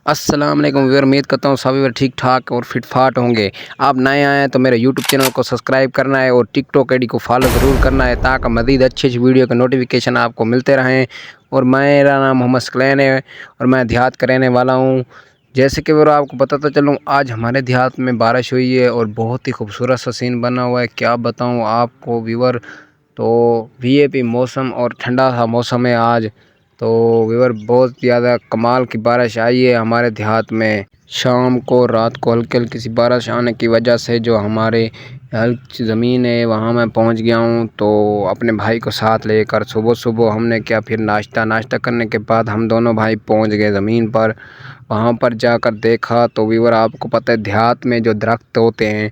अस्सलाम वालेकुम व्यूअर, उम्मीद करता हूँ सभी ठीक ठाक और फिट फाट होंगे। आप नए आए हैं तो मेरे यूट्यूब चैनल को सब्सक्राइब करना है और टिकटॉक आईडी को फॉलो ज़रूर करना है ताकि मज़ीद अच्छी वीडियो के नोटिफिकेशन आपको मिलते रहें। और मेरा नाम मोहम्मद सकलैन है और मैं देहात का रहने वाला हूँ। जैसे कि व्यूअर आपको बताता चलूँ, आज हमारे देहात में बारिश हुई है और बहुत ही खूबसूरत सा सीन बना हुआ है। क्या बताऊँ आपको व्यूअर, तो वीआईपी मौसम और ठंडा सा मौसम है आज। तो व्यूअर बहुत ज़्यादा कमाल की बारिश आई है हमारे देहात में। शाम को रात को हल्की हल्की सी बारिश आने की वजह से जो हमारे हल्की ज़मीन है वहाँ मैं पहुँच गया हूँ। तो अपने भाई को साथ लेकर सुबह सुबह हमने क्या फिर नाश्ता करने के बाद हम दोनों भाई पहुँच गए ज़मीन पर। वहाँ पर जाकर देखा तो व्यूअर आपको पता है देहात में जो दरख्त होते हैं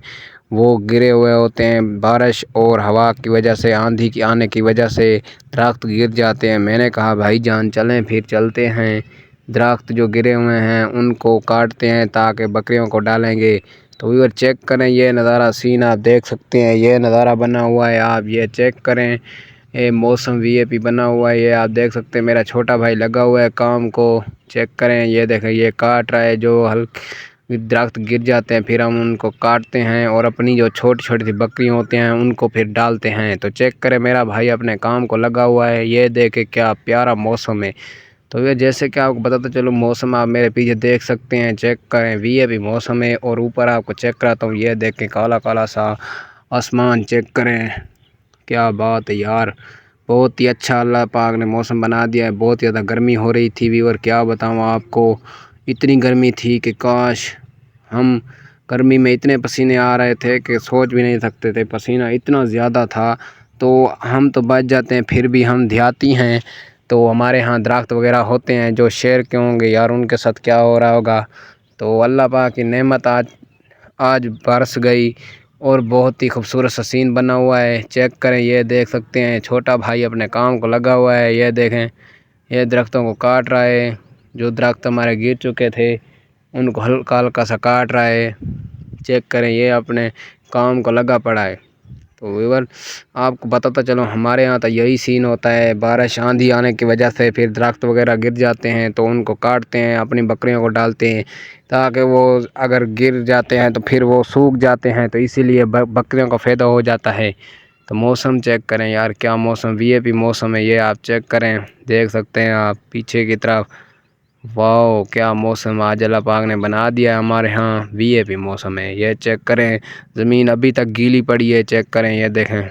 वो गिरे हुए होते हैं। बारिश और हवा की वजह से, आंधी की आने की वजह से दरख्त गिर जाते हैं। मैंने कहा भाई जान चलें, फिर चलते हैं, दरख्त जो गिरे हुए हैं उनको काटते हैं ताकि बकरियों को डालेंगे। तो व्यूअर चेक करें, ये नज़ारा सीन आप देख सकते हैं, ये नज़ारा बना हुआ है, आप ये चेक करें। ये मौसम वीआईपी बना हुआ है, ये आप देख सकते हैं। मेरा छोटा भाई लगा हुआ है काम को, चेक करें, ये देखें, ये काट रहा है। जो हल्के दरख्त गिर जाते हैं फिर हम उनको काटते हैं और अपनी जो छोटी छोटी सी बकरियाँ होती हैं उनको फिर डालते हैं। तो चेक करें, मेरा भाई अपने काम को लगा हुआ है, ये देखें क्या प्यारा मौसम है। तो ये जैसे कि आपको बताता चलो, मौसम आप मेरे पीछे देख सकते हैं, चेक करें, वीआईपी मौसम है। और ऊपर आपको चेक कराता हूँ, ये देखें काला काला सा आसमान, चेक करें, क्या बात है यार। बहुत ही अच्छा अल्लाह पाक ने मौसम बना दिया है। बहुत ज़्यादा गर्मी हो रही थी व्यूअर, क्या बताऊँ आपको, इतनी गर्मी थी कि काश हम गर्मी में इतने पसीने आ रहे थे कि सोच भी नहीं सकते थे, पसीना इतना ज़्यादा था। तो हम तो बच जाते हैं, फिर भी हम देहाती हैं तो हमारे यहाँ दरख्त वगैरह होते हैं। जो शहर के होंगे यार उनके साथ क्या हो रहा होगा। तो अल्लाह पाक की नेमत आज आज बरस गई और बहुत ही खूबसूरत सा सीन बना हुआ है। चेक करें, ये देख सकते हैं, छोटा भाई अपने काम को लगा हुआ है, ये देखें, ये दरख्तों को काट रहा है। जो दरख्त हमारे गिर चुके थे उनको हल्का हल्का सा काट रहा है। चेक करें, ये अपने काम को लगा पड़ा है। तो व्यूअर आपको बताता चलो, हमारे यहाँ तो यही सीन होता है। बारिश आंधी आने की वजह से फिर दरख्त वगैरह गिर जाते हैं तो उनको काटते हैं, अपनी बकरियों को डालते हैं ताकि वो अगर गिर जाते हैं तो फिर वो सूख जाते हैं, तो इसीलिए बकरियों को फ़ायदा हो जाता है। तो मौसम चेक करें यार, क्या मौसम, वीआईपी मौसम है ये, आप चेक करें, देख सकते हैं आप पीछे की तरफ। वाह क्या मौसम आज अल्लाह पाक ने बना दिया है, हमारे यहाँ वीआईपी मौसम है। ये चेक करें, ज़मीन अभी तक गीली पड़ी है, चेक करें, ये देखें,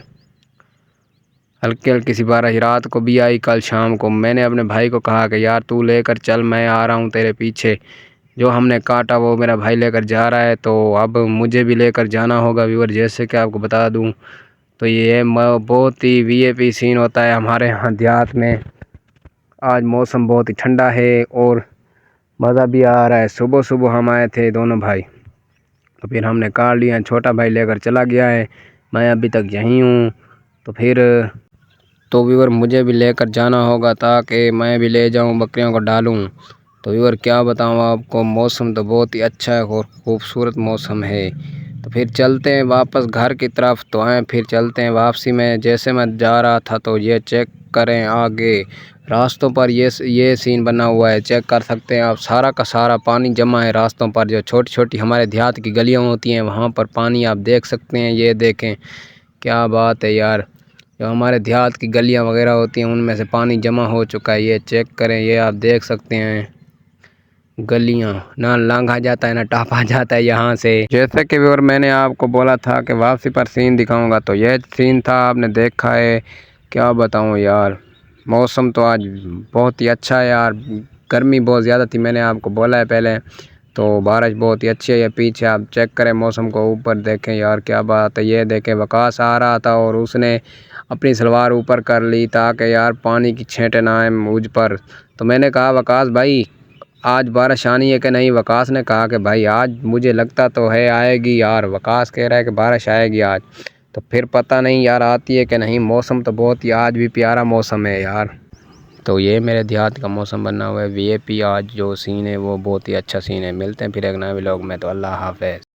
हल्की हल्की सी बारिश रात को भी आई, कल शाम को। मैंने अपने भाई को कहा कि यार तू लेकर चल, मैं आ रहा हूँ तेरे पीछे। जो हमने काटा वो मेरा भाई लेकर जा रहा है, तो अब मुझे भी लेकर जाना होगा व्यूअर। जैसे कि आपको बता दूँ तो ये बहुत ही वीआईपी सीन होता है हमारे यहाँ देहात में। आज मौसम बहुत ही ठंडा है और मज़ा भी आ रहा है। सुबह सुबह हम आए थे दोनों भाई, तो फिर हमने काट लिया, छोटा भाई लेकर चला गया है, मैं अभी तक यहीं हूँ। तो फिर तो व्यूअर मुझे भी लेकर जाना होगा ताकि मैं भी ले जाऊँ, बकरियों को डालूँ। तो व्यूअर क्या बताऊँ आपको, मौसम तो बहुत ही अच्छा है और खूबसूरत मौसम है। तो फिर चलते हैं वापस घर की तरफ, तो आए फिर चलते हैं वापसी में। जैसे मैं जा रहा था तो ये चेक करें, आगे रास्तों पर ये सीन बना हुआ है, चेक कर सकते हैं आप, सारा का सारा पानी जमा है रास्तों पर। जो छोटी छोटी हमारे देहात की गलियां होती हैं वहाँ पर पानी आप देख सकते हैं, ये देखें, क्या बात है यार। जो हमारे देहात की गलियां वगैरह होती हैं उनमें से पानी जमा हो चुका है, ये चेक करें, ये आप देख सकते हैं। गलियां ना लांघा जाता है ना टापा जाता है यहाँ से। जैसे कि और मैंने आपको बोला था कि वापसी पर सीन दिखाऊंगा, तो यह सीन था, आपने देखा है। क्या बताऊं यार, मौसम तो आज बहुत ही अच्छा है यार। गर्मी बहुत ज़्यादा थी, मैंने आपको बोला है पहले। तो बारिश बहुत ही अच्छी है। ये पीछे आप चेक करें मौसम को, ऊपर देखें यार, क्या बात है। ये देखें, वकास आ रहा था और उसने अपनी सलवार ऊपर कर ली ताकि यार पानी की छींटे ना आए मुझ पर। तो मैंने कहा वकास भाई आज बारिश आनी है कि नहीं। वकास ने कहा कि भाई आज मुझे लगता तो है आएगी यार। वकास कह रहा है कि बारिश आएगी आज, तो फिर पता नहीं यार आती है कि नहीं। मौसम तो बहुत ही आज भी प्यारा मौसम है यार। तो ये मेरे देहात का मौसम बना हुआ है वीआईपी। आज जो सीन है वो बहुत ही अच्छा सीन है। मिलते हैं फिर एक नए व्लॉग में, तो अल्लाह हाफ़िज़।